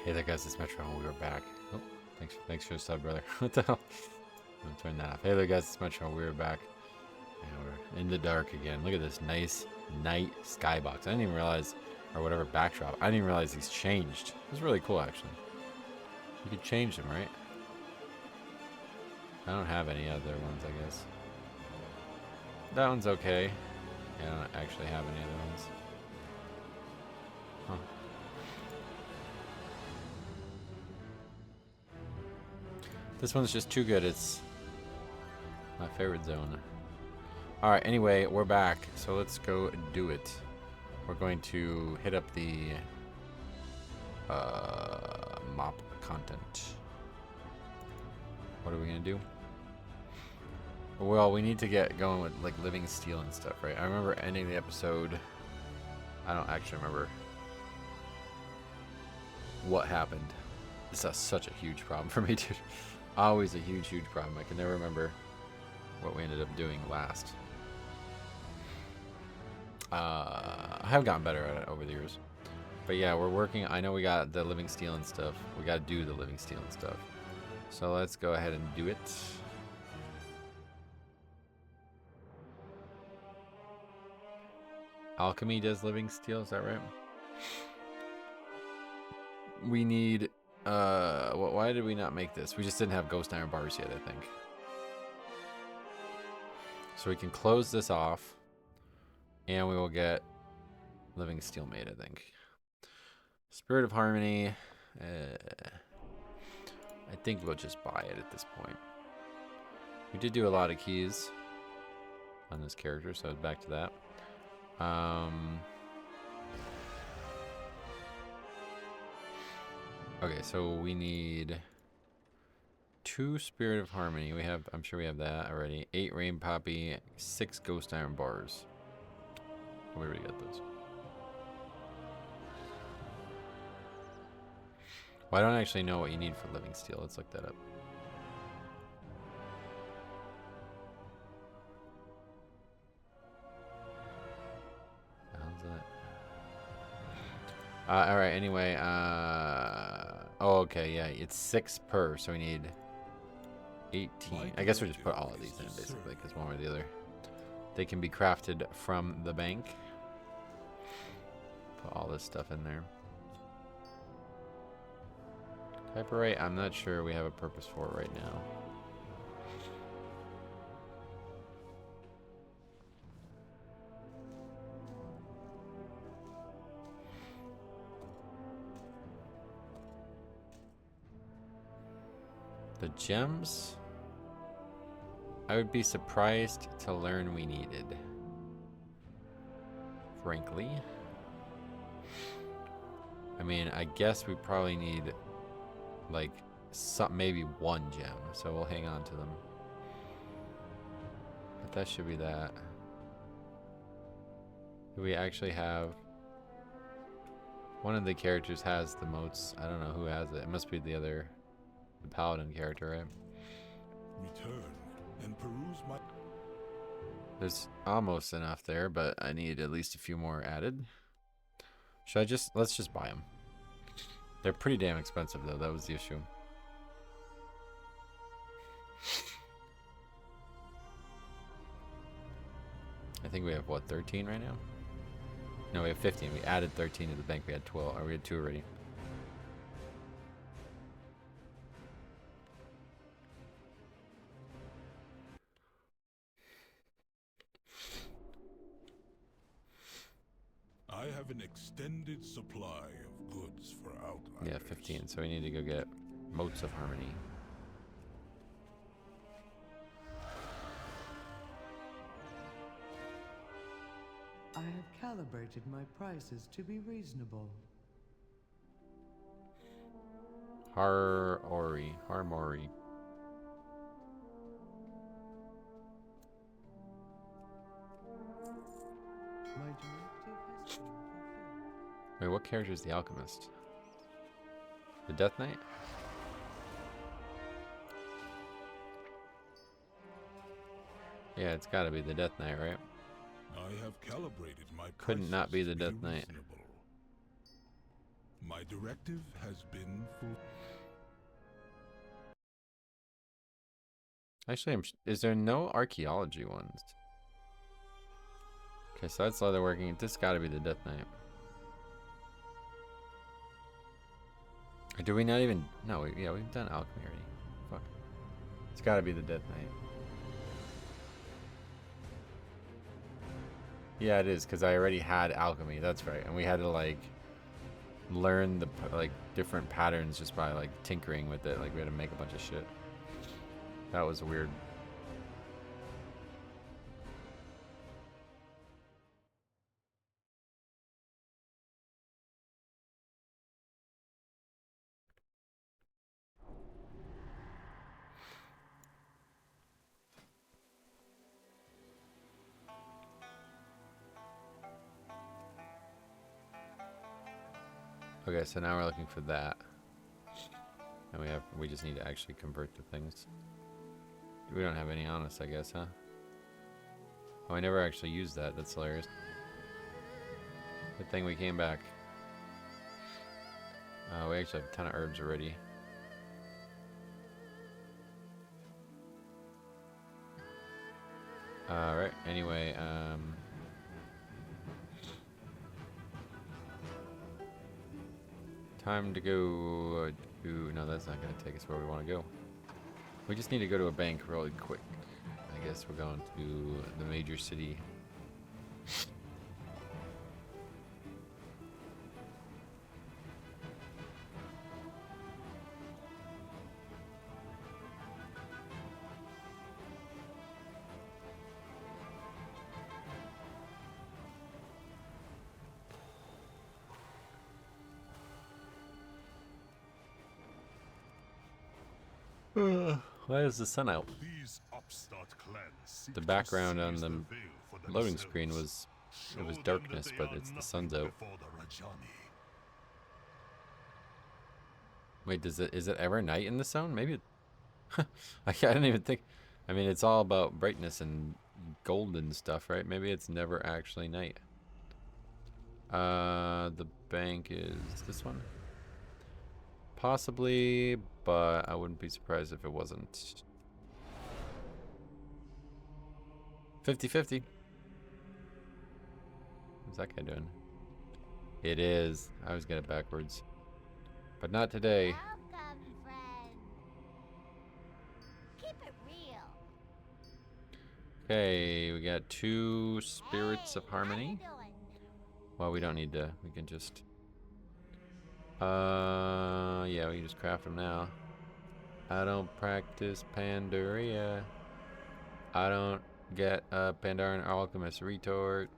Hey there guys, it's Metro and we are back. Oh, thanks for the sub, brother. What the hell? I'm gonna turn that off. Hey there guys, it's Metro and we are back. And we're in the dark again. Look at this nice night skybox. I didn't even realize, or whatever backdrop. I didn't even realize these changed. It's really cool actually. You could change them, right? I don't have any other ones, I guess. That one's okay. Yeah, I don't actually have any other ones. Huh. This one's just too good. It's my favorite zone. Alright, anyway, we're back. So let's go do it. We're going to hit up the mop content. What are we going to do? Well, we need to get going with like living steel and stuff, right? I remember ending the episode. I don't actually remember what happened. This is such a huge problem for me, dude. Always a huge problem. I can never remember what we ended up doing last. I have gotten better at it over the years. But yeah, we're working. I know we got the living steel and stuff. We got to do the living steel and stuff. So let's go ahead and do it. Alchemy does living steel, is that right? We need why did we not make this? We just didn't have ghost iron bars yet, I think. So we can close this off and we will get living steel made, I think. Spirit of Harmony. I think we'll just buy it at this point. We did do a lot of keys on this character, so back to that. Okay, so we need 2 Spirit of Harmony. We have, I'm sure we have that already. 8 Rain Poppy, 6 Ghost Iron bars. We already got those. Well, I don't actually know what you need for living steel. Let's look that up. How's that? All right. Anyway. Oh, okay. Yeah, it's 6 per, so we need 18. I guess we just put all of these in basically, because one or the other. They can be crafted from the bank. Put all this stuff in there. Hyperite, I'm not sure we have a purpose for it right now. The gems? I would be surprised to learn we needed. Frankly. I mean, I guess we probably need like maybe 1 gem, so we'll hang on to them. But that should be that. Do we actually have one of the characters has the moats? I don't know who has it. It must be the paladin character, right? Return and peruse my. There's almost enough there, but I need at least a few more added. Let's just buy them. They're pretty damn expensive though, that was the issue. I think we have what, 13 right now? No, we have 15. We added 13 to the bank. We had 12, or we had 2 already. I have an extended supply of goods for outlanders. Yeah, 15. So we need to go get Motes of Harmony. I have calibrated my prices to be reasonable. Harmori. My directive has been fulfilled. Wait, what character is the alchemist? The Death Knight? Yeah, it's gotta be the Death Knight, right? I have calibrated my Couldn't not be prices the to Death Knight. reasonable. My directive has been full. Actually, is there no archaeology ones? Okay, so that's leatherworking. This got to be the Death Knight. Or do we not even? No, yeah, we've done alchemy already. Fuck. It's got to be the Death Knight. Yeah, it is, because I already had alchemy. That's right, and we had to like learn the like different patterns just by like tinkering with it. Like we had to make a bunch of shit. That was weird. Okay, so now we're looking for that. And we just need to actually convert the things. We don't have any on us, I guess, huh? Oh, I never actually used that. That's hilarious. Good thing we came back. We actually have a ton of herbs already. Alright, anyway, time to go to... No, that's not going to take us where we want to go. We just need to go to a bank really quick. I guess we're going to the major city. Why is the sun out? These upstart clans seek The to background on seize the veil for loading themselves. screen was Show them darkness, that they but are it's the nothing sun's out. before the Rajani. Wait, is it ever night in the zone? Maybe I didn't even think. I mean, it's all about brightness and gold and stuff, right? Maybe it's never actually night. The bank is this one? Possibly, but I wouldn't be surprised if it wasn't. 50-50. What's that guy doing? It is. I always get it backwards. But not today. Welcome, friend. Keep it real. Okay, we got 2 spirits of Hey, how harmony. you doing? Well, we don't need to. We can just... yeah, we can just craft them now. I don't practice Pandaria. I don't get a Pandaren Alchemist retort.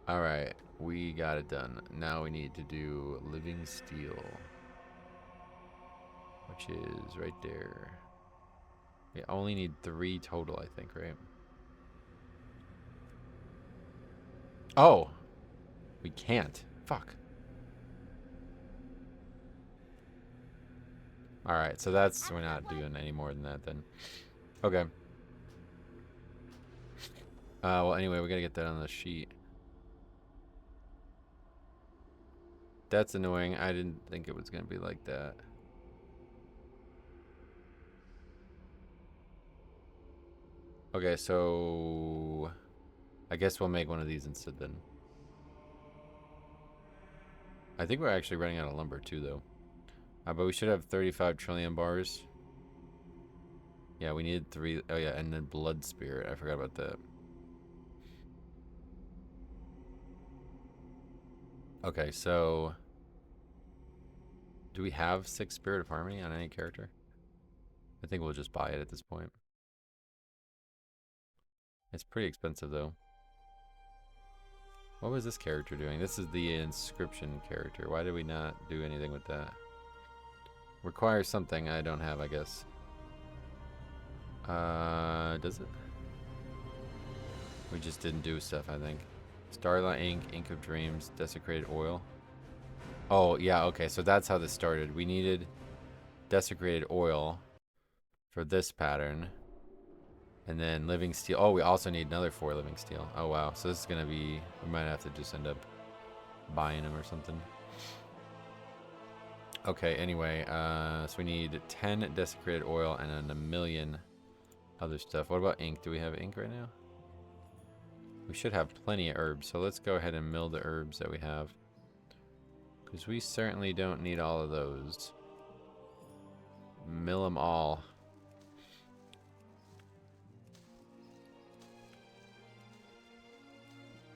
Alright, we got it done. Now we need to do Living Steel. Which is right there. We only need 3 total, I think, right? Oh! We can't. Fuck. Alright, so that's... We're not doing any more than that then. Okay. Well, anyway, we gotta get that on the sheet. That's annoying. I didn't think it was gonna be like that. Okay, so... I guess we'll make one of these instead then. I think we're actually running out of lumber too, though. But we should have 35 trillion bars. Yeah, we needed 3. Oh, yeah, and then Blood Spirit. I forgot about that. Okay, so... Do we have 6 Spirit of Harmony on any character? I think we'll just buy it at this point. It's pretty expensive, though. What was this character doing? This is the inscription character. Why did we not do anything with that? Requires something I don't have, I guess. Does it? We just didn't do stuff, I think. Starlight Ink, Ink of Dreams, Desecrated Oil. Oh, yeah, okay, so that's how this started. We needed Desecrated Oil for this pattern. And then Living Steel. Oh, we also need another 4 Living Steel. Oh, wow. So this is going to be... We might have to just end up buying them or something. Okay, anyway, so we need 10 desecrated oil and then a million other stuff. What about ink? Do we have ink right now? We should have plenty of herbs, so let's go ahead and mill the herbs that we have. Because we certainly don't need all of those. Mill them all.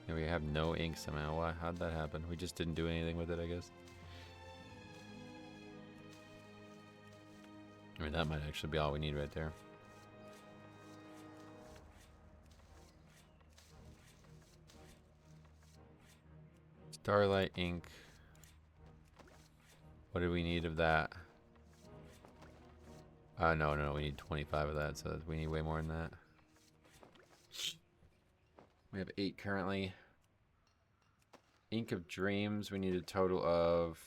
And we have no ink somehow. Why? How'd that happen? We just didn't do anything with it, I guess. I mean, that might actually be all we need right there. Starlight ink. What do we need of that? No, we need 25 of that, so we need way more than that. We have 8 currently. Ink of Dreams, we need a total of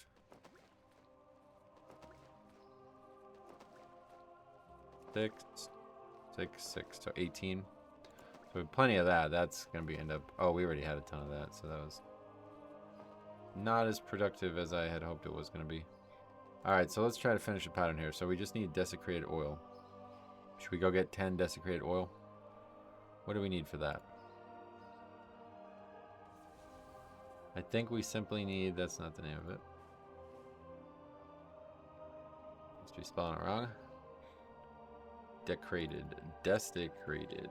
6, so 18. So we have plenty of that. That's gonna be oh, we already had a ton of that, so that was not as productive as I had hoped it was gonna be. Alright, so let's try to finish the pattern here. So we just need desecrated oil. Should we go get 10 desecrated oil? What do we need for that? I think we simply need, that's not the name of it. Must be spelling it wrong. Decorated. Desecrated.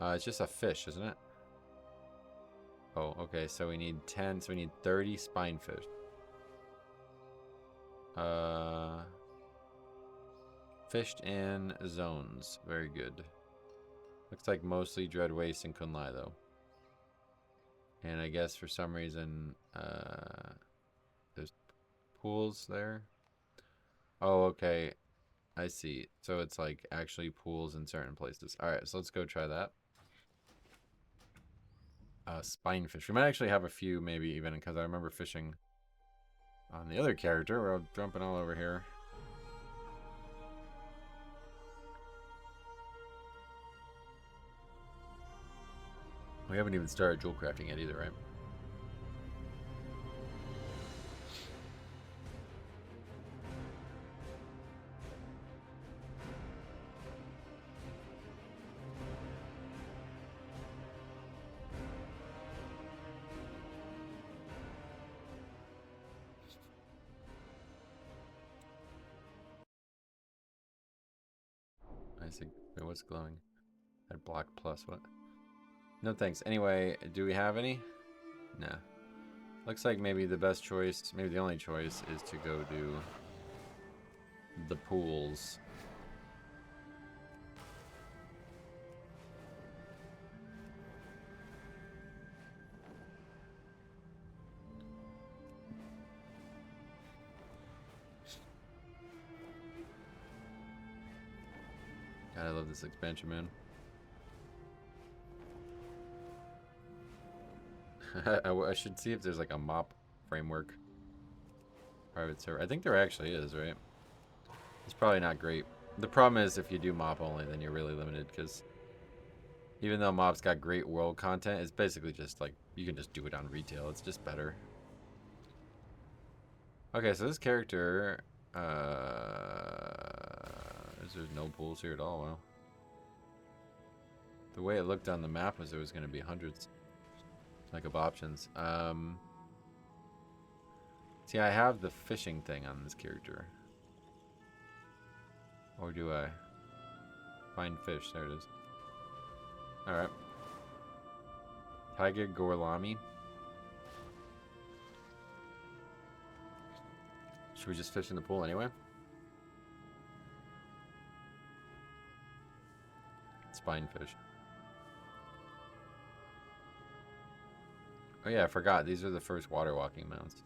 It's just a fish, isn't it? Oh, okay, so we need 10, so we need 30 spinefish. Fished in zones. Very good. Looks like mostly Dread Waste and Kunlai, though. And I guess for some reason, there's pools there. Oh, okay. I see. So it's like actually pools in certain places. Alright, so let's go try that. Spinefish. We might actually have a few, maybe even, because I remember fishing on the other character. We're jumping all over here. We haven't even started jewel crafting yet either, right? I see. Wait, what's glowing? That block plus what? No thanks. Anyway, do we have any? Nah. Looks like maybe the best choice, maybe the only choice, is to go do the pools. God, I love this expansion, man. I should see if there's like a mop framework private server. I think there actually is, right? It's probably not great. The problem is if you do mop only, then you're really limited, because even though mop's got great world content, it's basically just like you can just do it on retail. It's just better. Okay, so this character, there's no pools here at all. Wow. The way it looked on the map was there was going to be hundreds, like, of options. See, I have the fishing thing on this character. Or do I? Find fish. There it is. Alright. Tiger Gorlami. Should we just fish in the pool anyway? Spinefish. Oh yeah, I forgot. These are the first water walking mounts.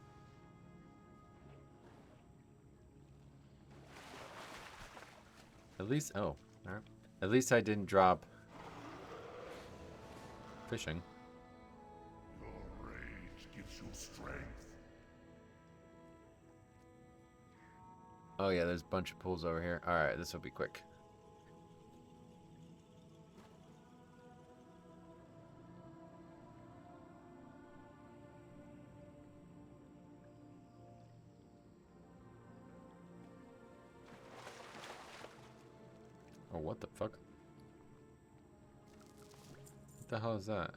At least, oh, alright. At least I didn't drop fishing. Your rage gives you strength. Oh yeah, there's a bunch of pools over here. Alright, this will be quick. Oh, what the fuck? What the hell is that?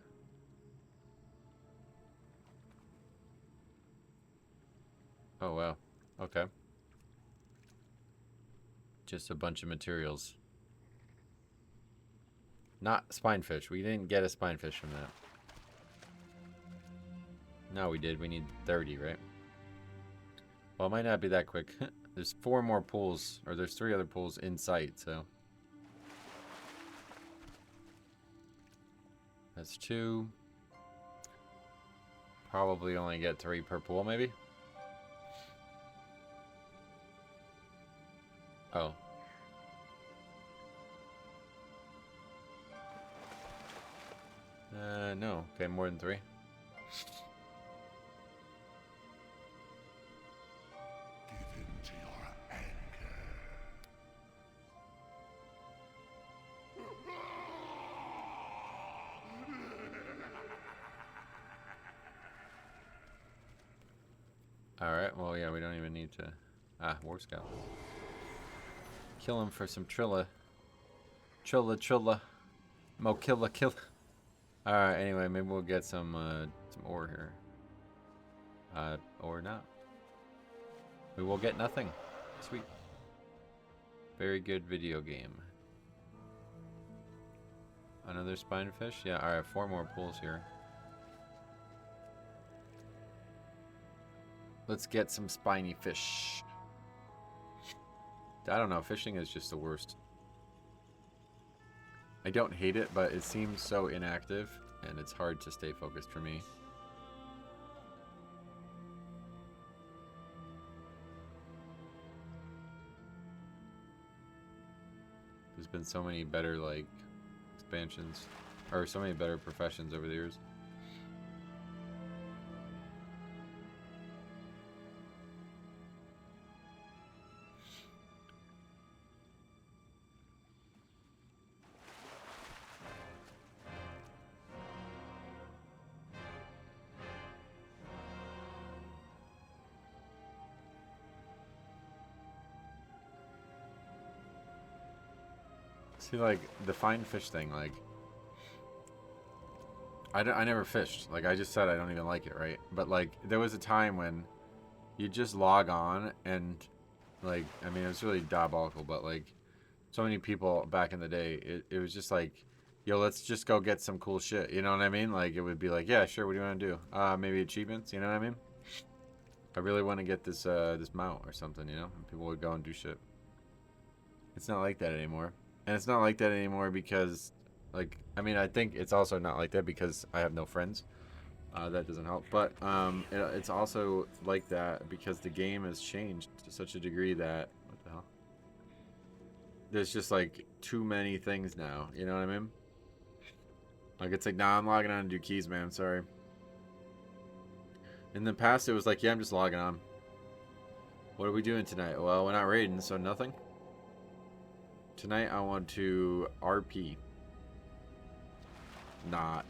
Oh, wow. Okay. Just a bunch of materials. Not spinefish. We didn't get a spinefish from that. No, we did. We need 30, right? Well, it might not be that quick. There's 4 more pools, or there's 3 other pools in sight, so. That's 2. Probably only get 3 per pool, maybe? Oh. No. Okay, more than 3. Give in to your anger. Alright, well, yeah, we don't even need to... Ah, War Scout. Kill him for some Trilla. Trilla. Mo killa. Alright, anyway, maybe we'll get some ore here. Or not. We will get nothing. Sweet. Very good video game. Another spinefish? Yeah, alright, 4 more pools here. Let's get some spiny fish. I don't know, fishing is just the worst. I don't hate it, but it seems so inactive, and it's hard to stay focused for me. There's been so many better, like, expansions, or so many better professions over the years. See, like, the fine fish thing, like, I never fished. Like, I just said I don't even like it, right? But, like, there was a time when you just log on and, like, I mean, it was really diabolical, but, like, so many people back in the day, it was just like, yo, let's just go get some cool shit. You know what I mean? Like, it would be like, yeah, sure, what do you want to do? Maybe achievements, you know what I mean? I really want to get this, this mount or something, you know? And people would go and do shit. It's not like that anymore. And it's not like that anymore because, like, I mean, I think it's also not like that because I have no friends. That doesn't help. But it's also like that because the game has changed to such a degree that, what the hell? There's just, like, too many things now. You know what I mean? Like, it's like, nah, I'm logging on to do keys, man. Sorry. In the past, it was like, yeah, I'm just logging on. What are we doing tonight? Well, we're not raiding, so nothing. Tonight I want to RP. Not.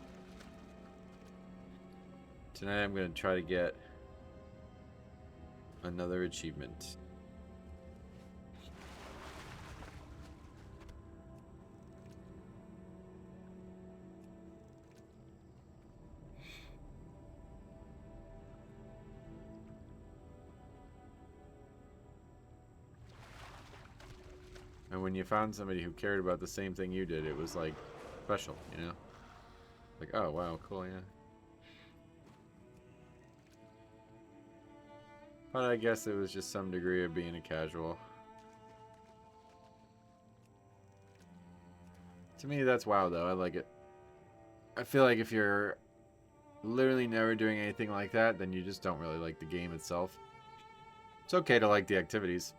Tonight I'm going to try to get another achievement. And when you found somebody who cared about the same thing you did, it was like special, you know? Like, oh wow, cool, yeah. But I guess it was just some degree of being a casual. To me, that's WoW though, I like it. I feel like if you're literally never doing anything like that, then you just don't really like the game itself. It's okay to like the activities.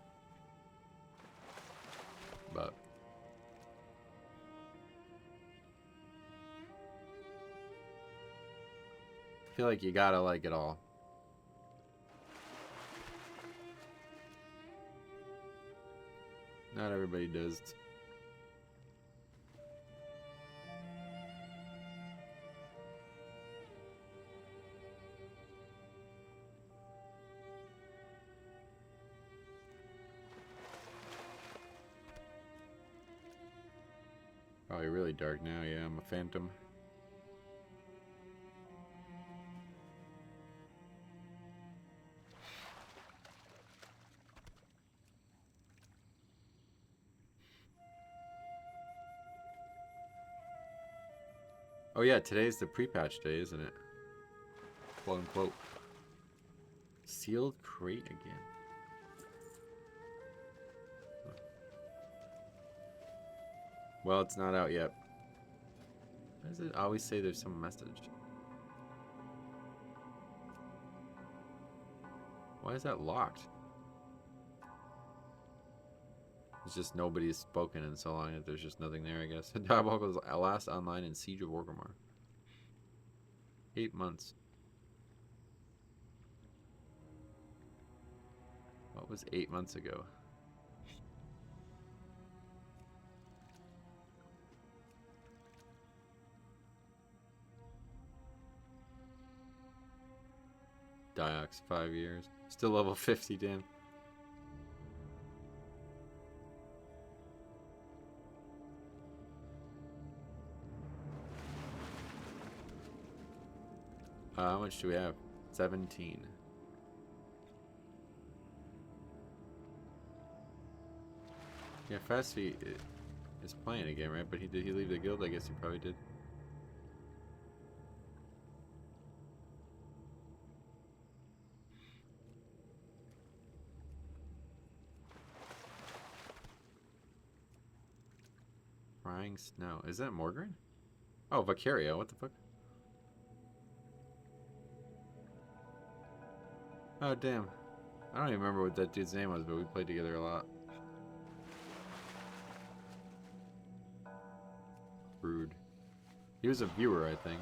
But I feel like you gotta like it all. Not everybody does. Probably really dark now. Yeah, I'm a phantom. Oh yeah, today's the pre-patch day, isn't it? Quote unquote. Sealed crate again. Well, it's not out yet. Why does it always say there's some message? Why is that locked? It's just nobody's spoken in so long that there's just nothing there, I guess. Diabolical's last online in Siege of Wargamar. 8 months. What was 8 months ago? Diox, 5 years. Still level 50, damn. How much do we have? 17. Yeah, Fast Feet is playing again, right? But did he leave the guild? I guess he probably did. Frying snow. Is that Morgren? Oh, Vicario. What the fuck? Oh, damn. I don't even remember what that dude's name was, but we played together a lot. Rude. He was a viewer, I think.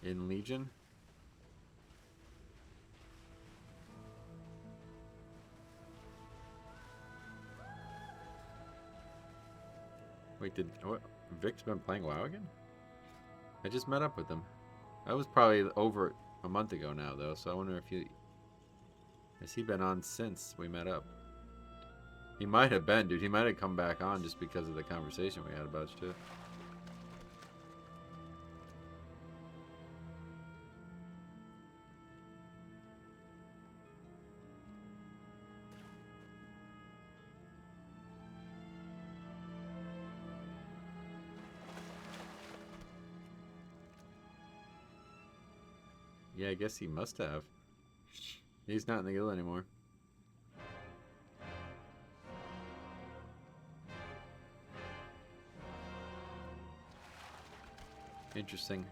In Legion? Wait, what? Vic's been playing WoW again? I just met up with him. That was probably over a month ago now, though, so I wonder if has he been on since we met up? He might have been, dude. He might have come back on just because of the conversation we had about shit. Yeah, I guess he must have. He's not in the guild anymore. Interesting.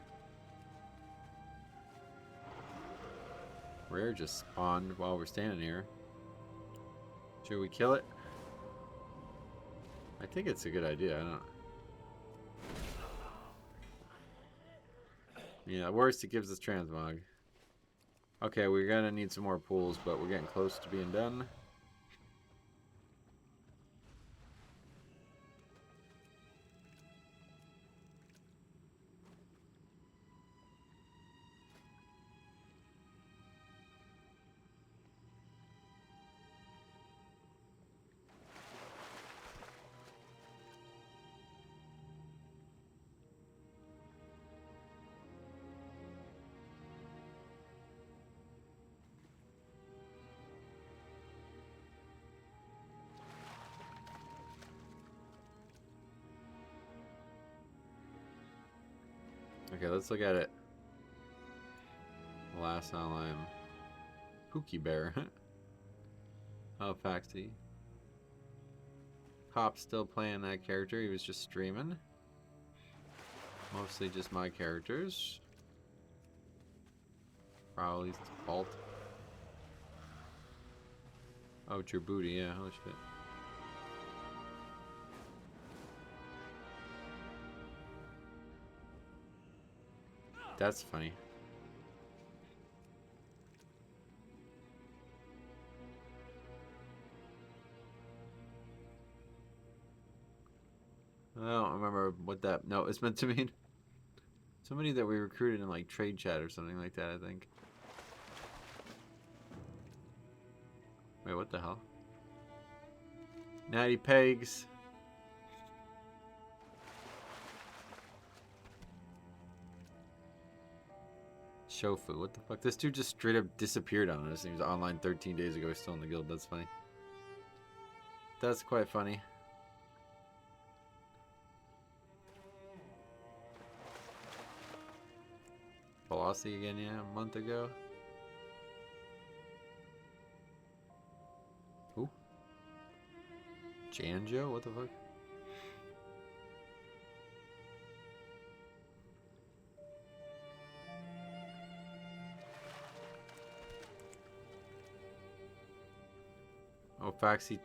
Rare just spawned while we're standing here. Should we kill it? I think it's a good idea. I don't. Yeah, worst it gives us transmog. Okay, we're gonna need some more pools, but we're getting close to being done. Okay, let's look at it. Last online. Pookie Bear. Oh, Faxy. Cop's still playing that character. He was just streaming. Mostly just my characters. Probably default. Oh, it's your booty. Yeah, holy shit. That's funny. I don't remember what that note is meant to mean. Somebody that we recruited in like trade chat or something like that, I think. Wait, what the hell? Natty Pegs. Shofu, what the fuck? This dude just straight up disappeared on us. He was online 13 days ago. He's still in the guild. That's funny. That's quite funny. Velocity again, yeah, a month ago. Who? Janjo? What the fuck? Oh, Faxi.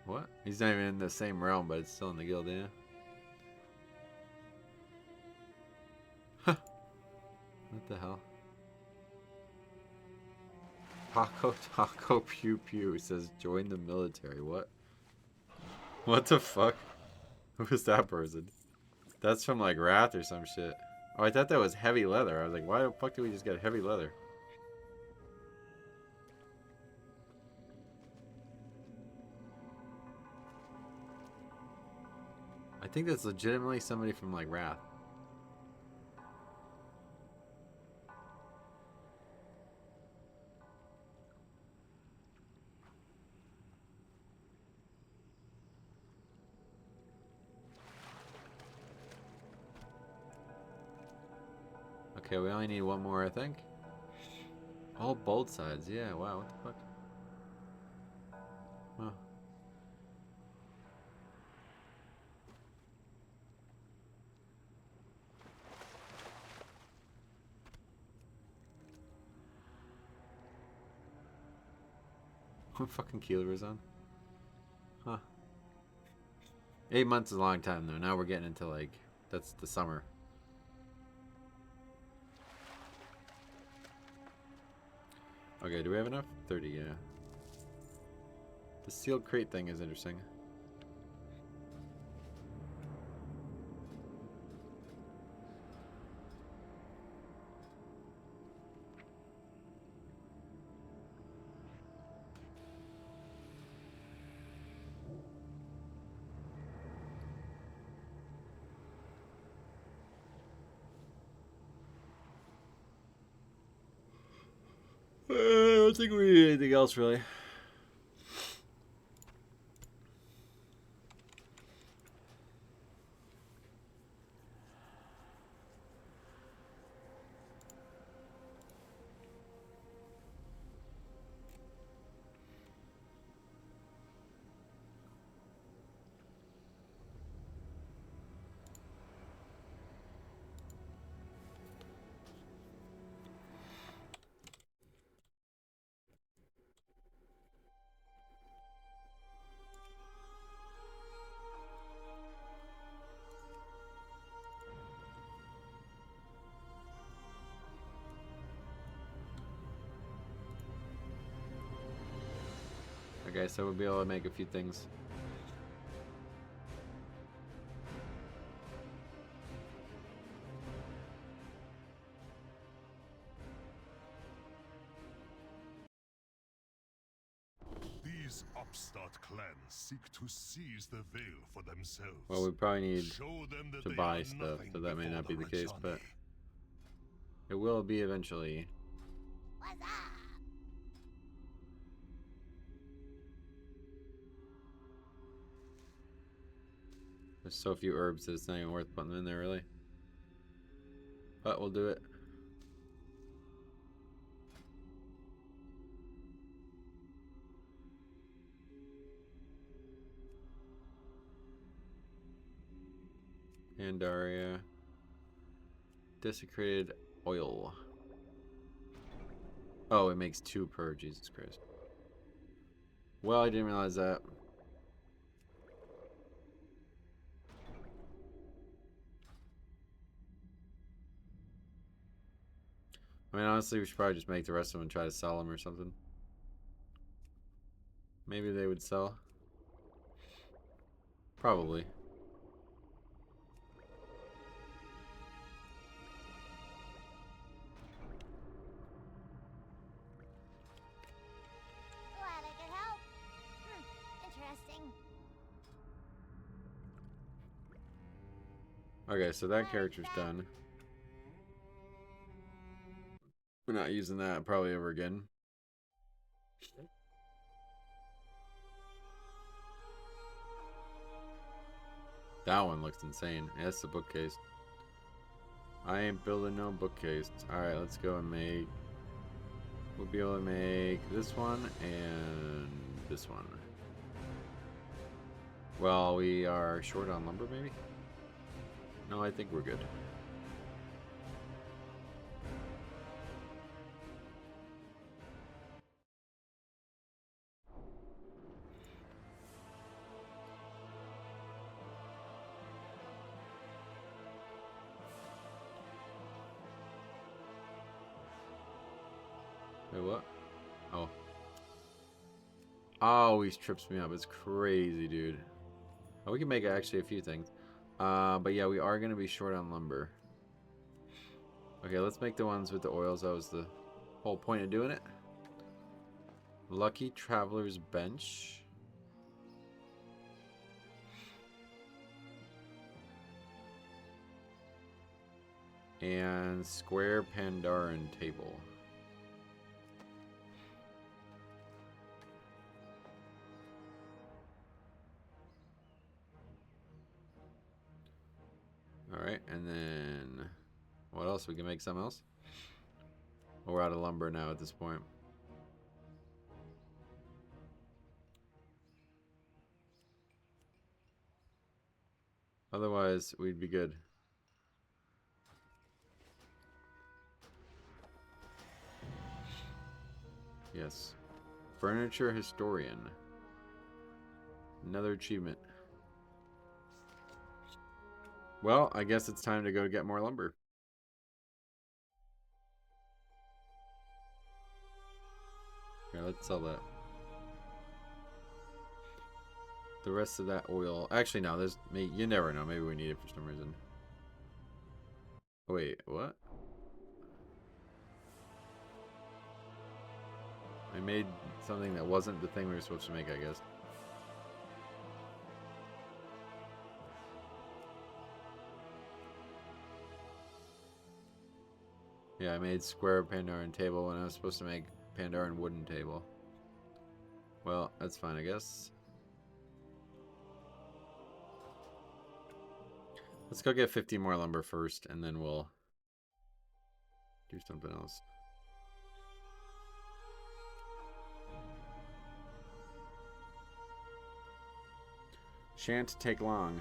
What? He's not even in the same realm, but it's still in the guild, yeah. Huh. What the hell? Taco Pew Pew says join the military. What? What the fuck? Who is that person? That's from like Wrath or some shit. Oh, I thought that was heavy leather. I was like, why the fuck did we just get heavy leather? I think that's legitimately somebody from like Wrath. Okay, we only need one more, I think. Oh, both sides. Yeah, wow, what the fuck? Huh. What fucking Keeler is on? Huh. 8 months is a long time, though. Now we're getting into, like, that's the summer. Okay, do we have enough? 30, yeah. The sealed crate thing is interesting. I don't think we need anything else, really. Okay, so we'll be able to make a few things. These upstart clans seek to seize the veil for themselves. Well, we probably need Show them that to they buy are stuff, nothing so that may before not be the case, Rajani. but it will be eventually. What's up? There's so few herbs that it's not even worth putting them in there, really. But we'll do it. Pandaria. Desecrated oil. Oh, it makes 2 per. Jesus Christ. Well, I didn't realize that. I mean, honestly, we should probably just make the rest of them and try to sell them or something. Maybe they would sell. Probably. Glad I could help. Interesting. Okay, so that character's done. We're not using that probably ever again. That one looks insane. Yeah, that's the bookcase. I ain't building no bookcase. Alright, let's go and make... We'll be able to make this one and this one. Well, we are short on lumber, maybe? No, I think we're good. Wait, what? Oh. Always trips me up. It's crazy, dude. Oh, we can make actually a few things. But yeah, we are going to be short on lumber. Okay, let's make the ones with the oils. That was the whole point of doing it. Lucky Traveler's Bench. And Square Pandaren Table. Alright, and then what else? We can make something else? We're out of lumber now at this point. Otherwise, we'd be good. Yes. Furniture Historian. Another achievement. Well, I guess it's time to go get more lumber. Here, let's sell that. The rest of that oil. Actually, no. There's you never know. Maybe we need it for some reason. Wait, what? I made something that wasn't the thing we were supposed to make, I guess. Yeah, I made square Pandaren table when I was supposed to make Pandaren wooden table. Well, that's fine, I guess. Let's go get 50 more lumber first, and then we'll do something else. Shan't take long.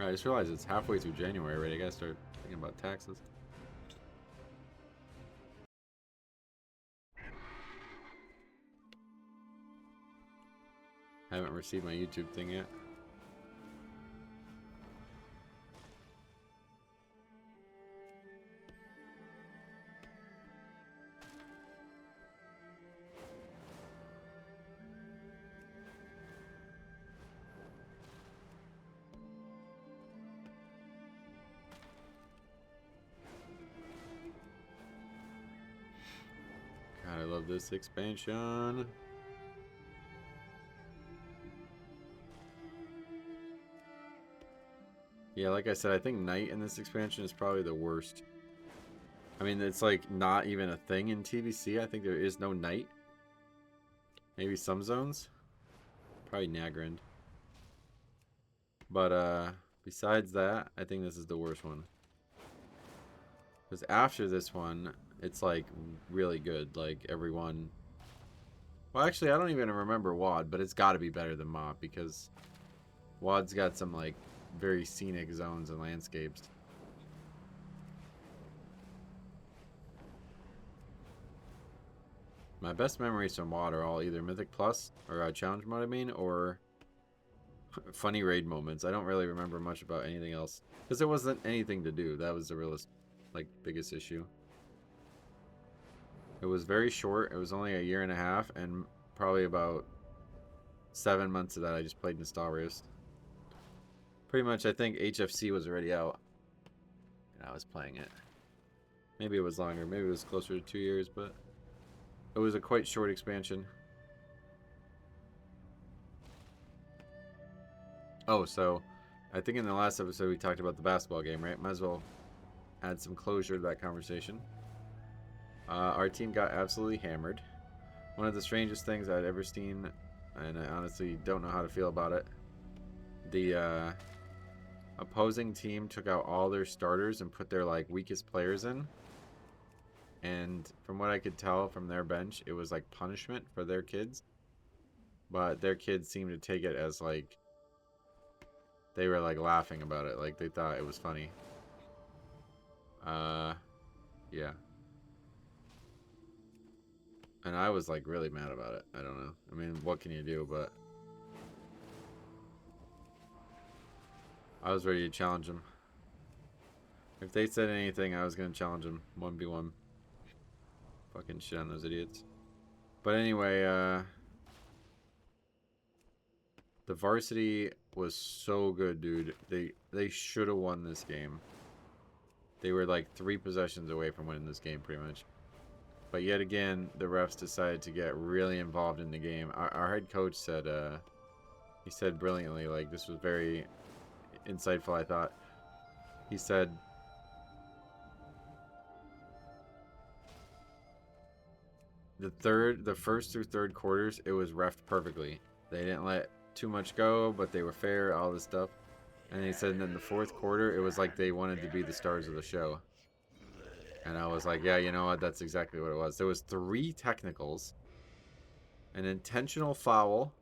I just realized it's halfway through January already. I gotta start thinking about taxes. Haven't received my YouTube thing yet. God, I love this expansion. Yeah, like I said, I think night in this expansion is probably the worst. I mean, it's like not even a thing in TBC. I think there is no night. Maybe some zones. Probably Nagrand. But besides that, I think this is the worst one. Because after this one, it's like really good. Like everyone. Well, actually, I don't even remember WoD, but it's got to be better than Mop because WoD's got some like very scenic zones and landscapes. My best memories from WoD are all either Mythic Plus or Challenge Mode, I mean, or funny raid moments. I don't really remember much about anything else because there wasn't anything to do. That was the realest, like, biggest issue. It was very short. It was only a year and a half, and probably about 7 months of that I just played Nostalrius. Pretty much, I think HFC was already out, and I was playing it. Maybe it was longer. Maybe it was closer to 2 years, but it was a quite short expansion. Oh, so I think in the last episode we talked about the basketball game, right? Might as well add some closure to that conversation. Our team got absolutely hammered. One of the strangest things I'd ever seen, and I honestly don't know how to feel about it. The opposing team took out all their starters and put their like weakest players in. And from what I could tell from their bench, it was like punishment for their kids. But their kids seemed to take it as like they were like laughing about it, like they thought it was funny. Yeah. And I was like really mad about it. I don't know. I mean, what can you do? But I was ready to challenge them. If they said anything, I was gonna challenge them 1v1. Fucking shit on those idiots. But anyway, the varsity was so good, dude. They should have won this game. They were like 3 possessions away from winning this game, pretty much. But yet again, the refs decided to get really involved in the game. Our head coach said, he said brilliantly, like this was very insightful, I thought. He said, the first through third quarters, it was reffed perfectly. They didn't let too much go, but they were fair, all this stuff. And he said in the fourth quarter, it was like they wanted to be the stars of the show. And I was like, yeah, you know what? That's exactly what it was. There was 3 technicals, an intentional foul,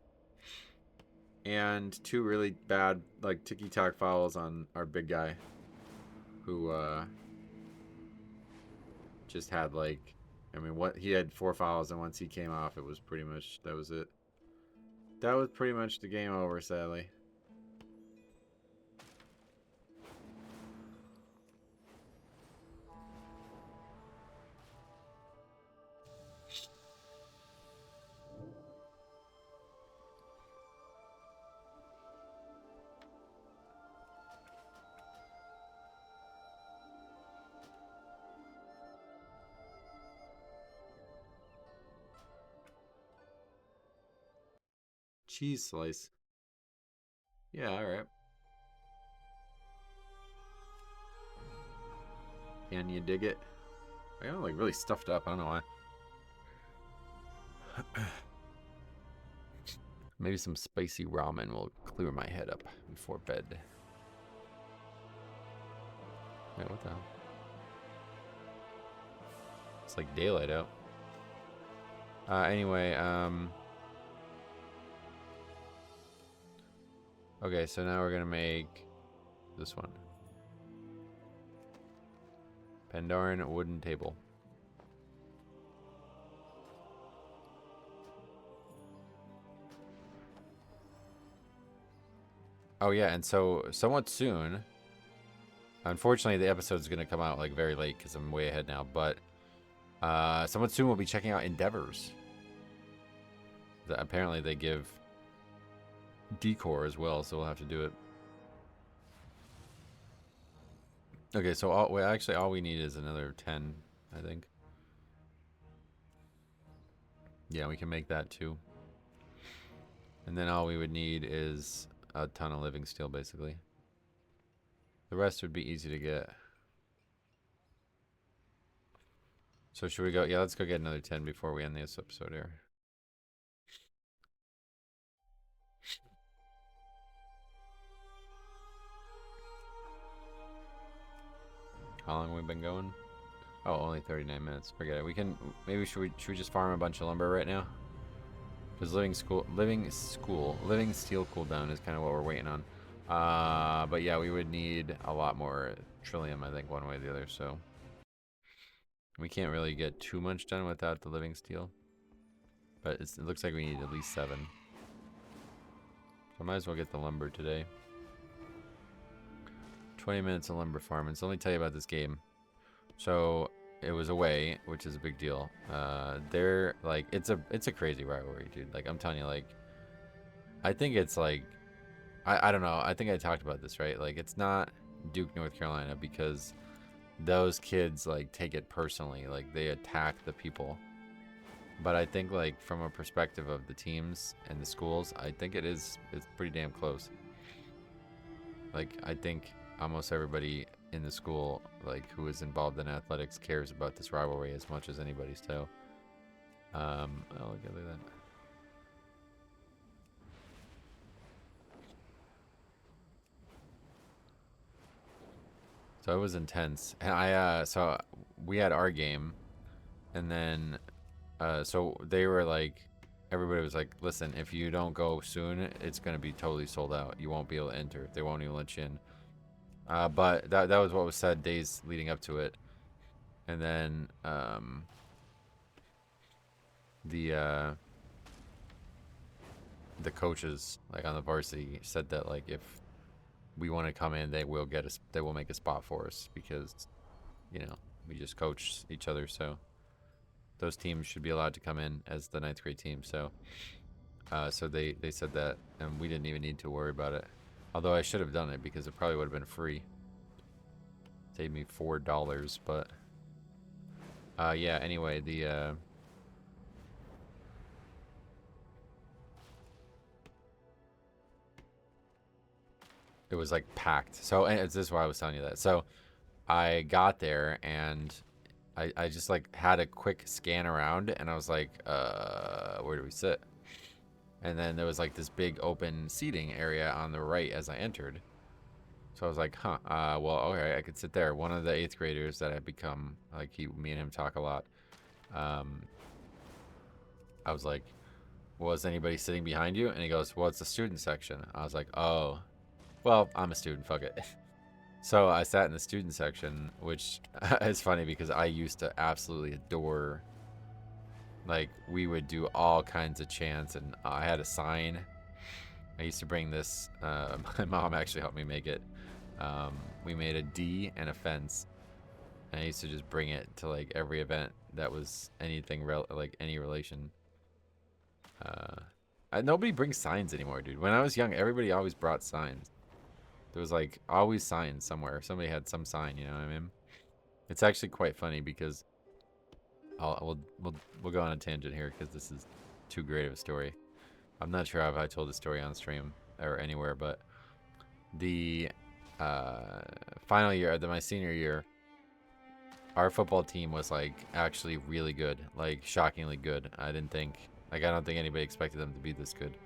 and 2 really bad, like, ticky-tack fouls on our big guy, who just had, like, I mean, what he had 4 fouls, and once he came off, it was pretty much, that was it. That was pretty much the game over, sadly. Cheese slice. Yeah, alright. Can you dig it? I got like really stuffed up. I don't know why. Maybe some spicy ramen will clear my head up before bed. Wait, what the hell? It's like daylight out. Anyway, okay, so now we're gonna make this one. Pandaran wooden table. Oh yeah, and so somewhat soon, unfortunately the episode's gonna come out like very late because I'm way ahead now, but somewhat soon we'll be checking out Endeavors. Apparently they give Decor as well, so we'll have to do it. Okay, so all we need is another 10, I think. Yeah, we can make that too. And then all we would need is a ton of living steel, basically. The rest would be easy to get. So should we go? Yeah, let's go get another 10 before we end this episode here. How long have we been going? Oh, only 39 minutes. Forget it. We can, maybe should we just farm a bunch of lumber right now? Because living steel cooldown is kind of what we're waiting on. But yeah, we would need a lot more trillium, I think, one way or the other. So we can't really get too much done without the living steel. But it looks like we need at least 7. So I might as well get the lumber today. 20 minutes of lumber farm. It's only tell you about this game. So it was away, which is a big deal. They're like, it's a crazy rivalry, dude. Like I'm telling you, like I think it's like I don't know. I think I talked about this, right? Like it's not Duke, North Carolina, because those kids like take it personally. Like they attack the people. But I think like from a perspective of the teams and the schools, I think it's pretty damn close. Like, I think almost everybody in the school, like, who is involved in athletics cares about this rivalry as much as anybody's toe. Oh, look at that. So it was intense. And so we had our game, and then, so they were like, everybody was like, listen, if you don't go soon, it's going to be totally sold out. You won't be able to enter. They won't even let you in. But that was what was said days leading up to it. And then, the coaches, like, on the varsity said that, like, if we want to come in, they will make a spot for us because, you know, we just coach each other. So those teams should be allowed to come in as the 9th grade team. So, so they said that, and we didn't even need to worry about it. Although I should have done it because it probably would have been free. Saved me $4, but, yeah. Anyway, it was like packed. So, and this is why I was telling you that. So I got there and I just like had a quick scan around and I was like, where do we sit? And then there was like this big open seating area on the right as I entered. So I was like, huh, well, okay, I could sit there. One of the 8th graders that I've become, like, me and him talk a lot. I was like, was anybody sitting behind you? And he goes, well, it's the student section. I was like, oh, well, I'm a student, fuck it. So I sat in the student section, which is funny because I used to absolutely adore, like, we would do all kinds of chants, and I had a sign. I used to bring this, my mom actually helped me make it. We made a D and a fence, and I used to just bring it to, like, every event that was anything, like, any relation. Nobody brings signs anymore, dude. When I was young, everybody always brought signs. There was, like, always signs somewhere. Somebody had some sign, you know what I mean? It's actually quite funny because we'll go on a tangent here because this is too great of a story. I'm not sure if I told the story on stream or anywhere, but the final year, my senior year, our football team was, like, actually really good, like, shockingly good. I don't think anybody expected them to be this good.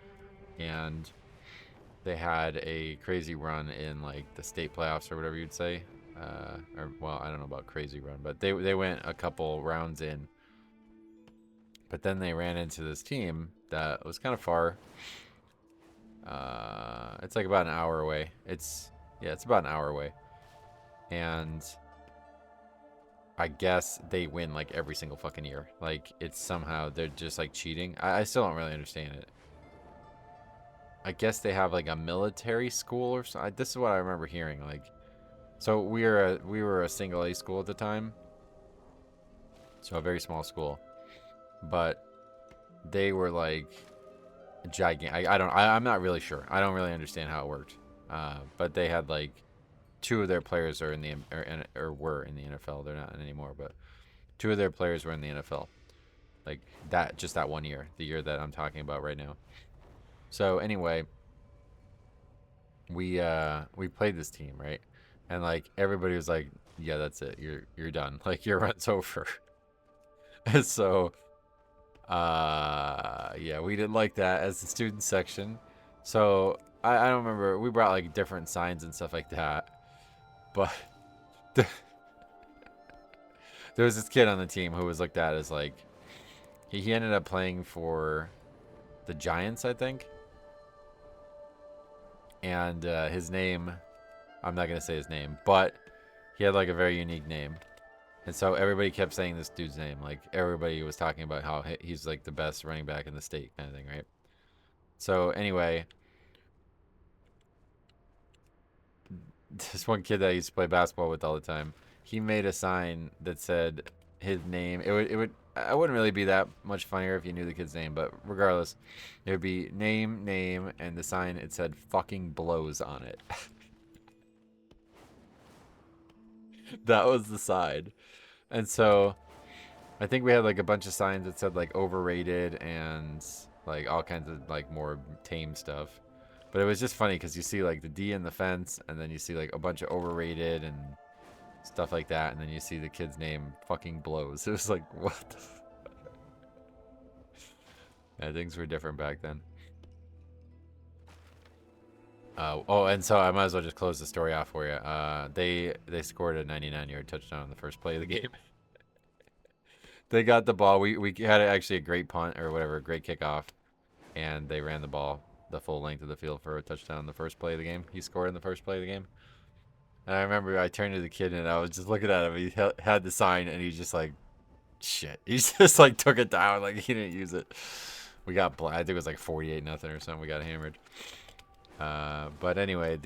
And they had a crazy run in, like, the state playoffs or whatever you'd say. Or, well, I don't know about crazy run, but they went a couple rounds in. But then they ran into this team that was kind of far. It's like about an hour away. It's about an hour away. And I guess they win, like, every single fucking year. Like, it's somehow they're just, like, cheating. I still don't really understand it. I guess they have, like, a military school or something. This is what I remember hearing. Like, so we were a single A school at the time, so a very small school, but they were, like, gigantic. I'm not really sure. I don't really understand how it worked. But they had, like, 2 of their players are in the were in the NFL. They're not anymore, but 2 of their players were in the NFL. Like, that, just that one year, the year that I'm talking about right now. So anyway, we played this team, right? And, like, everybody was like, yeah, that's it. You're done. Like, your run's over. And so, yeah, we didn't like that as the student section. So I don't remember. We brought, like, different signs and stuff like that. But there was this kid on the team who was looked at as, like, he ended up playing for the Giants, I think. And his name, I'm not going to say his name, but he had, like, a very unique name. And so everybody kept saying this dude's name. Like, everybody was talking about how he's, like, the best running back in the state kind of thing, right? So anyway, this one kid that I used to play basketball with all the time, he made a sign that said his name. It would I wouldn't really be that much funnier if you knew the kid's name, but regardless, it would be name, and the sign, it said fucking blows on it. That was the side. And so I think we had, like, a bunch of signs that said, like, overrated and, like, all kinds of, like, more tame stuff. But it was just funny because you see like the D in the fence, and then you see like a bunch of overrated and stuff like that, and then you see the kid's name fucking blows. It was like, what the yeah, things were different back then. Oh, and so I might as well just close the story off for you. They scored a 99-yard touchdown in the first play of the game. They got the ball. We had actually a great punt or whatever, a great kickoff, and they ran the ball the full length of the field for a touchdown in the first play of the game. He scored in the first play of the game. And I remember I turned to the kid and I was just looking at him. He had the sign and he's just like, shit. He just like took it down like he didn't use it. We got, I think it was like 48-0 or something. We got hammered. But anyway,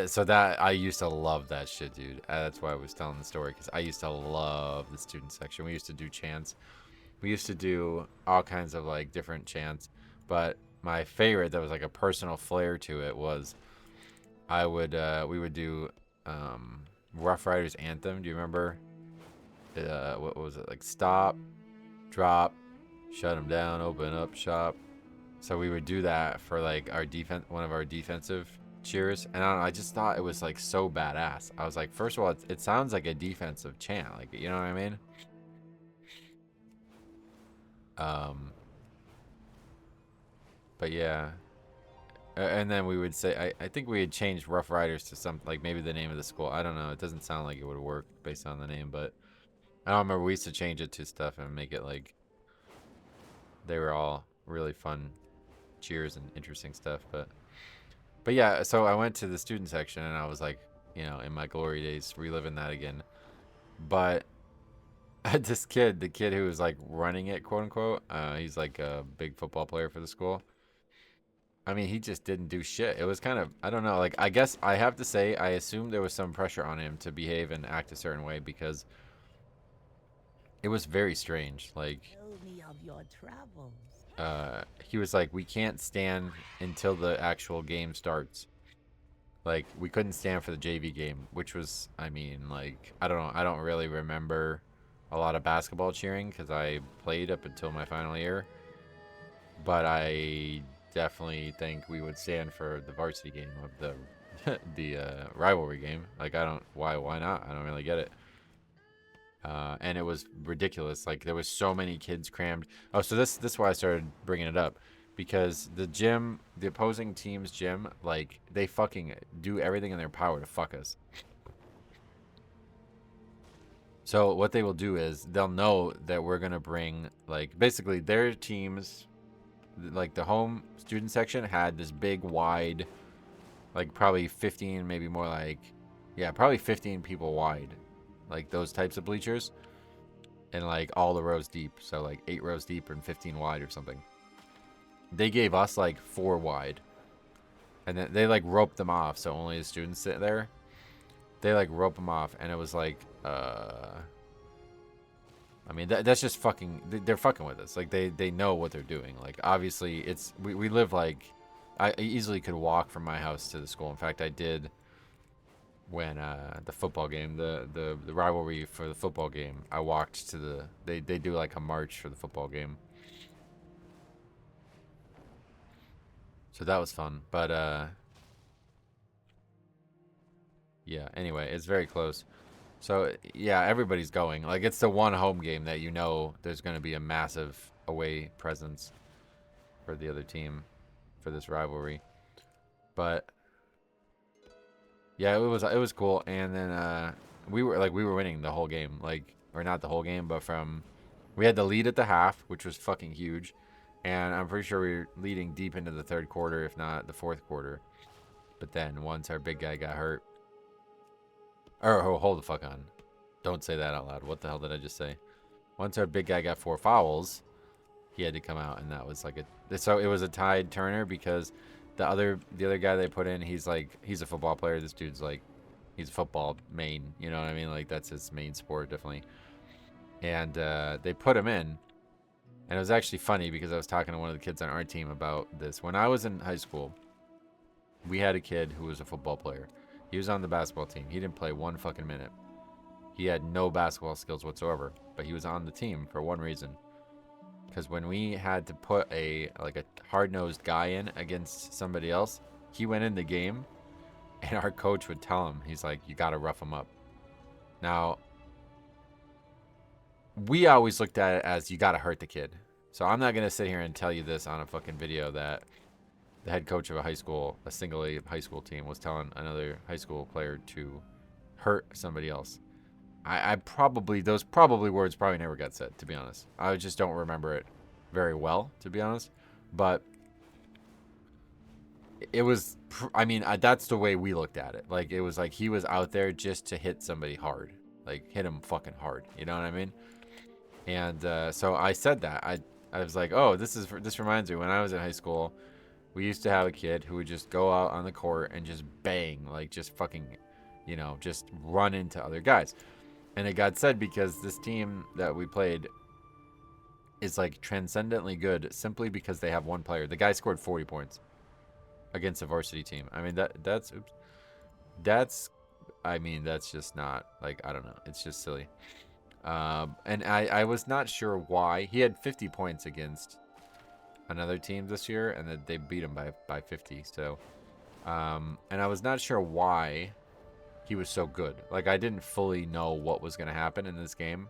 so that I used to love that shit, dude. That's why I was telling the story, because I used to love the student section. We used to do chants. We used to do all kinds of like different chants, but my favorite that was like a personal flair to it was we would do Rough Riders Anthem. Do you remember? What was it, like stop, drop, shut them down, open up shop. So we would do that for like our defense, one of our defensive cheers, and I don't know, I just thought it was like so badass. I was like, first of all, it sounds like a defensive chant, like, you know what I mean? But yeah, and then we would say, I think we had changed Rough Riders to some, like maybe the name of the school. I don't know. It doesn't sound like it would work based on the name, but I don't remember. We used to change it to stuff and make it like they were all really fun cheers and interesting stuff. But yeah, so I went to the student section and I was like, you know, in my glory days, reliving that again. But this kid, the kid who was like running it, quote unquote, he's like a big football player for the school. I mean, he just didn't do shit. It was kind of, I don't know, like, I guess I have to say, I assume there was some pressure on him to behave and act a certain way because it was very strange. Like, Tell me of your travels. he was like, we can't stand until the actual game starts. Like, we couldn't stand for the JV game, which was, I mean, like, I don't know. I don't really remember a lot of basketball cheering because I played up until my final year. But I definitely think we would stand for the varsity game of the rivalry game. Like, I don't, why not? I don't really get it. And it was ridiculous. Like, there was so many kids crammed. Oh, so this is why I started bringing it up, because the gym, the opposing team's gym, like, they fucking do everything in their power to fuck us. So what they will do is they'll know that we're gonna bring, like, basically their teams, like the home student section had this big wide, like probably 15, maybe more, like, yeah, probably 15 people wide, like those types of bleachers, and like all the rows deep, so like 8 rows deep and 15 wide or something. They gave us like 4 wide, and then they like roped them off so only the students sit there. They like rope them off, and it was like, I mean, that's just fucking, they're fucking with us. Like, they know what they're doing. Like, obviously, it's, we live, like, I easily could walk from my house to the school. In fact, I did when, the football game, the rivalry for the football game, I walked to the, they do, like, a march for the football game. So that was fun. But, yeah, anyway, it's very close. So, yeah, everybody's going. Like, it's the one home game that you know there's going to be a massive away presence for the other team for this rivalry. But, yeah, it was cool. And then we were winning the whole game. Like, or not the whole game, but we had the lead at the half, which was fucking huge. And I'm pretty sure we were leading deep into the third quarter, if not the fourth quarter. But then once our big guy got hurt, oh, hold the fuck on. Don't say that out loud. What the hell did I just say? Once our big guy got 4 fouls, he had to come out, and that was like so it was a tied Turner because the other guy they put in, he's a football player. This dude's like, he's a football main, you know what I mean? Like, that's his main sport, definitely. And they put him in, and it was actually funny because I was talking to one of the kids on our team about this. When I was in high school, we had a kid who was a football player. He was on the basketball team. He didn't play 1 fucking minute. He had no basketball skills whatsoever, but he was on the team for one reason. Because when we had to put a hard-nosed guy in against somebody else, he went in the game, and our coach would tell him, he's like, you got to rough him up. Now, we always looked at it as you got to hurt the kid. So I'm not going to sit here and tell you this on a fucking video that the head coach of a single A high school team was telling another high school player to hurt somebody else. Those words probably never got said, to be honest. I just don't remember it very well, to be honest. But it was, that's the way we looked at it. Like, it was like he was out there just to hit somebody hard. Like, hit him fucking hard. You know what I mean? And so I said that. I was like, oh, this reminds me, when I was in high school, we used to have a kid who would just go out on the court and just bang, like just fucking, just run into other guys. And it got said because this team that we played is like transcendently good simply because they have one player. The guy scored 40 points against a varsity team. I mean, that's just not, like, I don't know. It's just silly. And I was not sure why. He had 50 points against another team this year, and that they beat him by 50. So, and I was not sure why he was so good. Like, I didn't fully know what was going to happen in this game.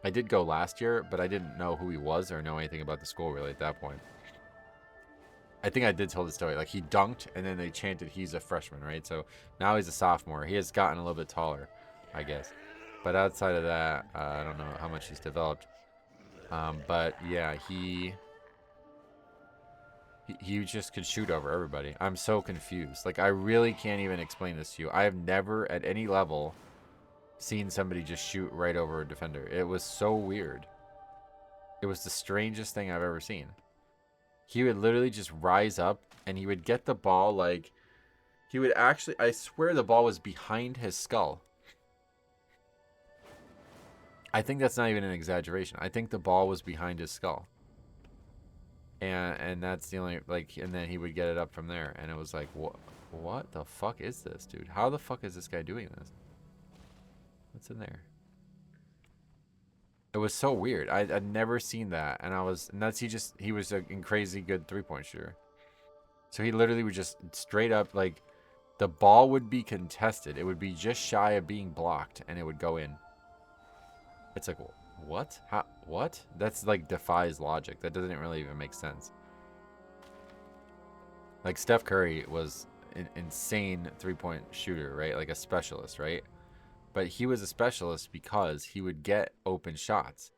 I did go last year, but I didn't know who he was or know anything about the school really at that point. I think I did tell the story. Like, he dunked, and then they chanted, he's a freshman, right? So now he's a sophomore. He has gotten a little bit taller, I guess. But outside of that, I don't know how much he's developed. But yeah, he just could shoot over everybody. I'm so confused. Like, I really can't even explain this to you. I have never at any level seen somebody just shoot right over a defender. It was so weird. It was the strangest thing I've ever seen. He would literally just rise up and he would get the ball, like, he would actually, I swear the ball was behind his skull. I think that's not even an exaggeration. I think the ball was behind his skull. And that's the only, like, and then he would get it up from there. And it was like, what the fuck is this, dude? How the fuck is this guy doing this? What's in there? It was so weird. I'd never seen that. And he was a crazy good 3-point shooter. So he literally would just straight up, like, the ball would be contested. It would be just shy of being blocked, and it would go in. It's like, what? How? What? That's like defies logic. That doesn't really even make sense. Like, Steph Curry was an insane 3-point shooter, right? Like a specialist, right? But he was a specialist because he would get open shots.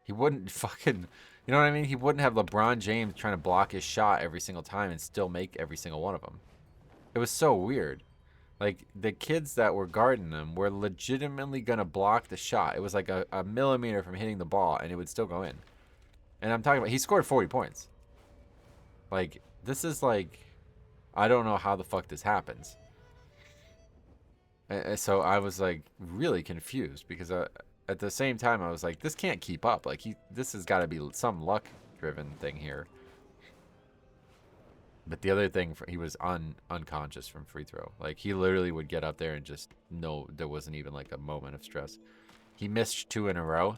He wouldn't fucking, you know what I mean? He wouldn't have LeBron James trying to block his shot every single time and still make every single one of them. It was so weird. Like, the kids that were guarding them were legitimately going to block the shot. It was like a millimeter from hitting the ball, and it would still go in. And I'm talking about, he scored 40 points. Like, this is like, I don't know how the fuck this happens. So I was, like, really confused because at the same time, I was like, this can't keep up. Like, this has got to be some luck-driven thing here. But the other thing, he was unconscious from free throw. Like, he literally would get up there and just know there wasn't even, like, a moment of stress. He missed 2 in a row.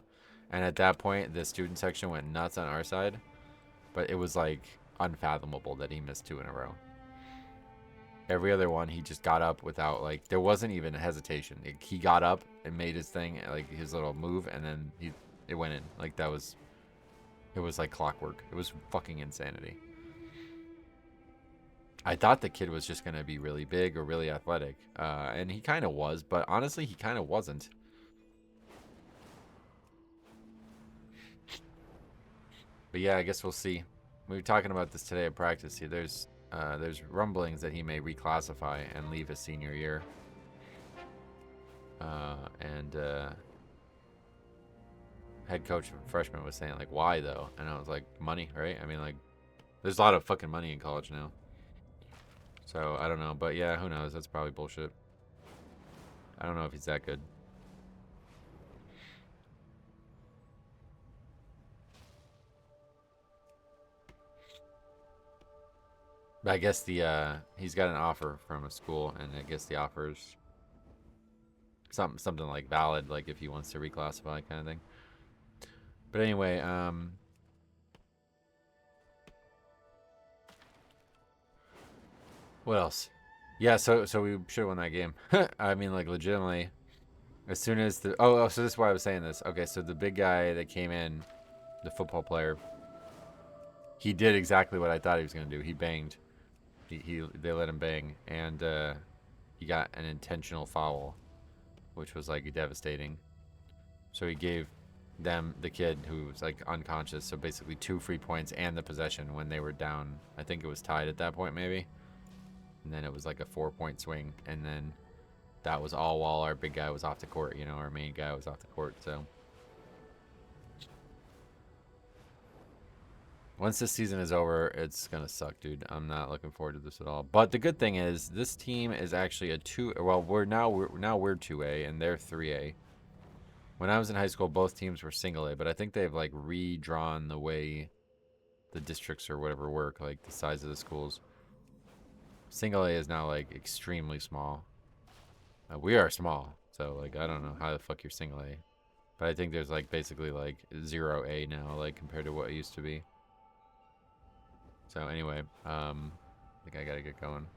And at that point, the student section went nuts on our side. But it was, like, unfathomable that he missed 2 in a row. Every other one, he just got up without, like, there wasn't even a hesitation. He got up and made his thing, like, his little move, and then it went in. Like, it was like clockwork. It was fucking insanity. I thought the kid was just going to be really big or really athletic. And he kind of was, but honestly, he kind of wasn't. But yeah, I guess we'll see. We were talking about this today at practice. There's rumblings that he may reclassify and leave his senior year. Head coach of freshman was saying, like, why though? And I was like, money, right? I mean, like, there's a lot of fucking money in college now. So, I don't know. But yeah, who knows? That's probably bullshit. I don't know if he's that good. But I guess he's got an offer from a school, and I guess the offer's something like valid, like if he wants to reclassify kind of thing. But anyway, What else? Yeah, so we should have won that game. I mean, like, legitimately. As soon as the... Oh, so this is why I was saying this. Okay, so the big guy that came in, the football player, he did exactly what I thought he was going to do. He banged. They let him bang, and he got an intentional foul, which was, like, devastating. So he gave them, the kid who was, like, unconscious, so basically 2 free points and the possession when they were down. I think it was tied at that point, maybe. And then it was, like, a 4-point swing, and then that was all while our big guy was off the court, you know, our main guy was off the court, so. Once this season is over, it's gonna suck, dude. I'm not looking forward to this at all. But the good thing is, this team is actually a 2... Well, we're 2A, and they're 3A. When I was in high school, both teams were single A, but I think they've, like, redrawn the way the districts or whatever work, like the size of the schools. Single A is now, like, extremely small. We are small, so, like, I don't know how the fuck you're single A. But I think there's, like, basically, like, 0A now, like, compared to what it used to be. So, anyway, I think I gotta get going.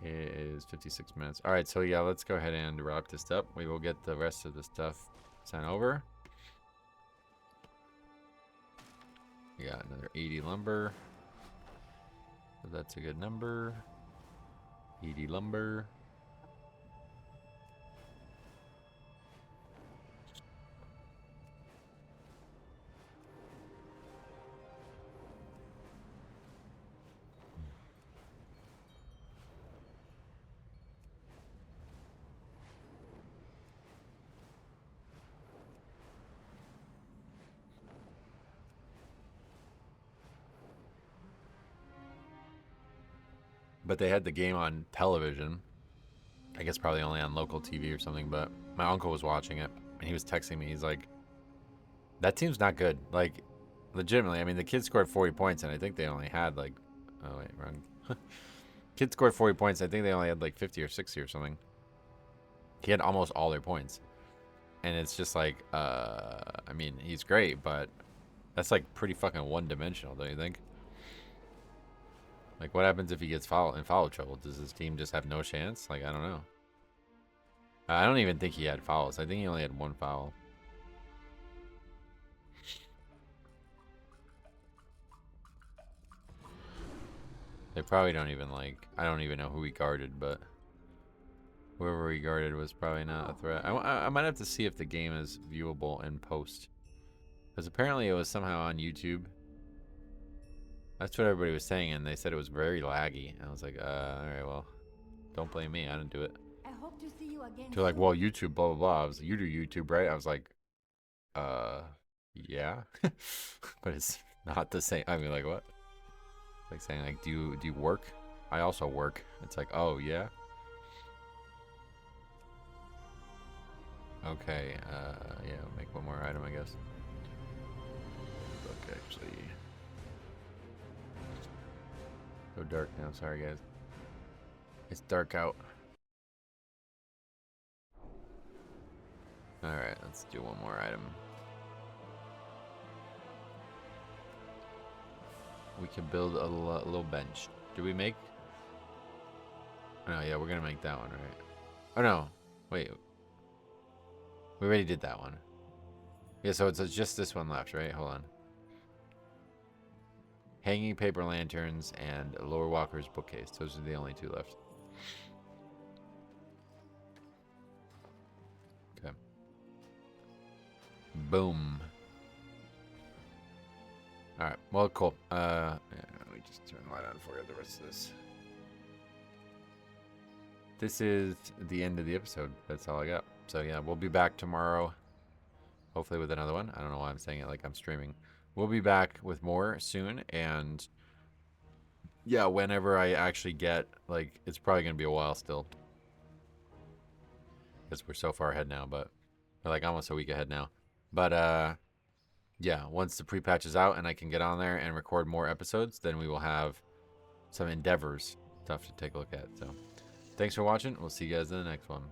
It is 56 minutes. Alright, so, yeah, let's go ahead and wrap this up. We will get the rest of the stuff sent over. We got another 80 lumber. So that's a good number. 80 lumber. But they had the game on television. I guess probably only on local TV or something, but my uncle was watching it, and he was texting me. He's like, that team's not good. Like, legitimately, I mean, the kid scored 40 points, and I think they only had, like... Oh, wait, wrong. Kid scored 40 points. I think they only had, like, 50 or 60 or something. He had almost all their points. And it's just like, I mean, he's great, but that's, like, pretty fucking one-dimensional, don't you think? Like, what happens if he gets in foul trouble? Does his team just have no chance? Like, I don't know. I don't even think he had fouls. I think he only had 1 foul. They probably don't even, like... I don't even know who he guarded, but... Whoever he guarded was probably not a threat. I might have to see if the game is viewable in post. Because apparently it was somehow on YouTube. That's what everybody was saying, and they said it was very laggy. And I was like, alright, well, don't blame me. I didn't do it. I hope to see you again. They're like, well, YouTube, blah, blah, blah. I was like, you do YouTube, right? I was like, yeah. But it's not the same. I mean, like, what? Like saying, like, do you work? I also work. It's like, oh, yeah? Okay, yeah, make one more item, I guess. Look, actually... Go dark now, sorry guys. It's dark out. Alright, let's do one more item. We can build a little bench. Do we make... Oh, yeah, we're gonna make that one, right? Oh, no. Wait. We already did that one. Yeah, so it's just this one left, right? Hold on. Hanging paper lanterns and Lower Walker's bookcase. Those are the only 2 left. Okay. Boom. Alright, well, cool. Yeah, let me just turn the light on for you, the rest of this. This is the end of the episode. That's all I got. So, yeah, we'll be back tomorrow. Hopefully with another one. I don't know why I'm saying it like I'm streaming. We'll be back with more soon, and yeah, whenever I actually get, like, it's probably going to be a while still. Because we're so far ahead now, but we're like almost a week ahead now. But, yeah, once the pre-patch is out and I can get on there and record more episodes, then we will have some endeavors stuff to take a look at. So, thanks for watching. We'll see you guys in the next one.